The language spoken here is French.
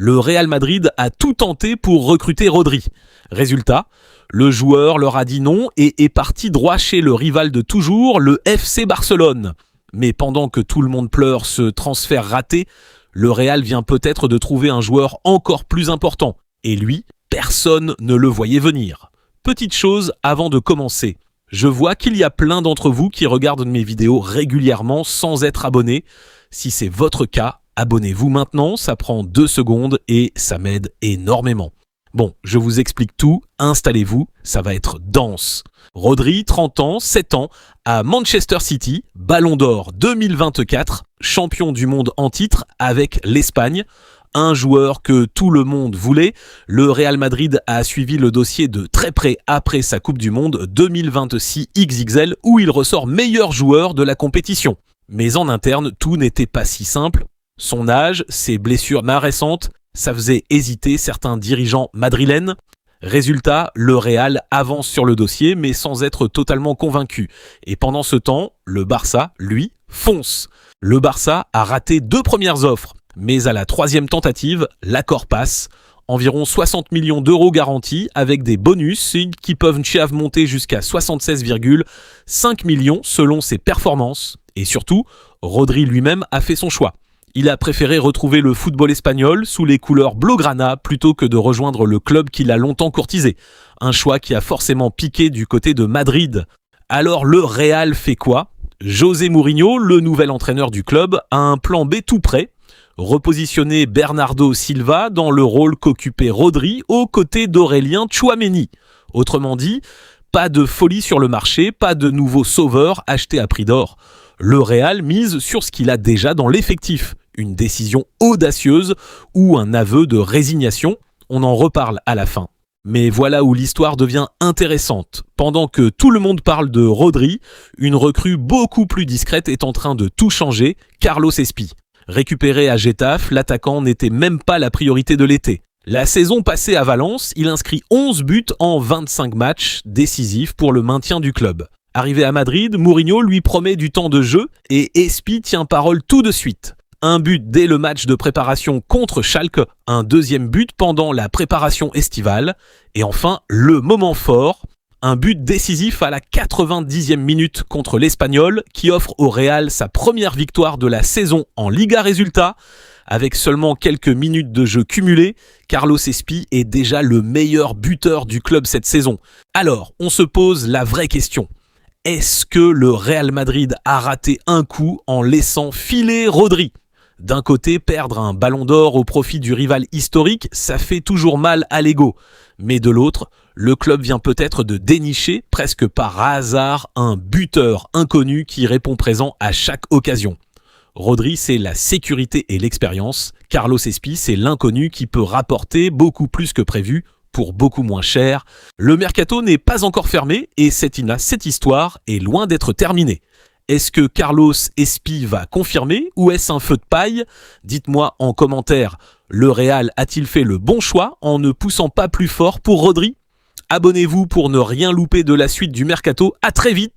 Le Real Madrid a tout tenté pour recruter Rodri. Résultat, le joueur leur a dit non et est parti droit chez le rival de toujours, le FC Barcelone. Mais pendant que tout le monde pleure ce transfert raté, le Real vient peut-être de trouver un joueur encore plus important. Et lui, personne ne le voyait venir. Petite chose avant de commencer. Je vois qu'il y a plein d'entre vous qui regardent mes vidéos régulièrement sans être abonnés. Si c'est votre cas, abonnez-vous maintenant, ça prend 2 secondes et ça m'aide énormément. Bon, je vous explique tout, installez-vous, ça va être dense. Rodri, 30 ans, 7 ans, à Manchester City, Ballon d'Or 2024, champion du monde en titre avec l'Espagne. Un joueur que tout le monde voulait, le Real Madrid a suivi le dossier de très près après sa Coupe du Monde 2026 XXL où il ressort meilleur joueur de la compétition. Mais en interne, tout n'était pas si simple. Son âge, ses blessures récentes, ça faisait hésiter certains dirigeants madrilènes. Résultat, le Real avance sur le dossier mais sans être totalement convaincu. Et pendant ce temps, le Barça, lui, fonce. Le Barça a raté 2 premières offres. Mais à la 3e tentative, l'accord passe. Environ 60 millions d'euros garantis avec des bonus qui peuvent monter jusqu'à 76,5 millions selon ses performances. Et surtout, Rodri lui-même a fait son choix. Il a préféré retrouver le football espagnol sous les couleurs blaugrana plutôt que de rejoindre le club qu'il a longtemps courtisé. Un choix qui a forcément piqué du côté de Madrid. Alors le Real fait quoi ? José Mourinho, le nouvel entraîneur du club, a un plan B tout prêt. Repositionner Bernardo Silva dans le rôle qu'occupait Rodri aux côtés d'Aurélien Tchouaméni. Autrement dit, pas de folie sur le marché, pas de nouveaux sauveurs achetés à prix d'or. Le Real mise sur ce qu'il a déjà dans l'effectif. Une décision audacieuse ou un aveu de résignation. On en reparle à la fin. Mais voilà où l'histoire devient intéressante. Pendant que tout le monde parle de Rodri, une recrue beaucoup plus discrète est en train de tout changer, Carlos Espí. Récupéré à Getafe, l'attaquant n'était même pas la priorité de l'été. La saison passée à Valence, il inscrit 11 buts en 25 matchs décisifs pour le maintien du club. Arrivé à Madrid, Mourinho lui promet du temps de jeu et Espí tient parole tout de suite. Un but dès le match de préparation contre Schalke, un 2e but pendant la préparation estivale et enfin le moment fort, un but décisif à la 90e minute contre l'Espagnol qui offre au Real sa première victoire de la saison en Liga. Résultat, avec seulement quelques minutes de jeu cumulées, Carlos Espí est déjà le meilleur buteur du club cette saison. Alors, on se pose la vraie question. Est-ce que le Real Madrid a raté un coup en laissant filer Rodri ? D'un côté, perdre un ballon d'or au profit du rival historique, ça fait toujours mal à l'ego. Mais de l'autre, le club vient peut-être de dénicher, presque par hasard, un buteur inconnu qui répond présent à chaque occasion. Rodri, c'est la sécurité et l'expérience. Carlos Espí, c'est l'inconnu qui peut rapporter beaucoup plus que prévu pour beaucoup moins cher. Le mercato n'est pas encore fermé et cette histoire est loin d'être terminée. Est-ce que Carlos Espí va confirmer ou est-ce un feu de paille ? Dites-moi en commentaire, le Real a-t-il fait le bon choix en ne poussant pas plus fort pour Rodri ? Abonnez-vous pour ne rien louper de la suite du mercato. À très vite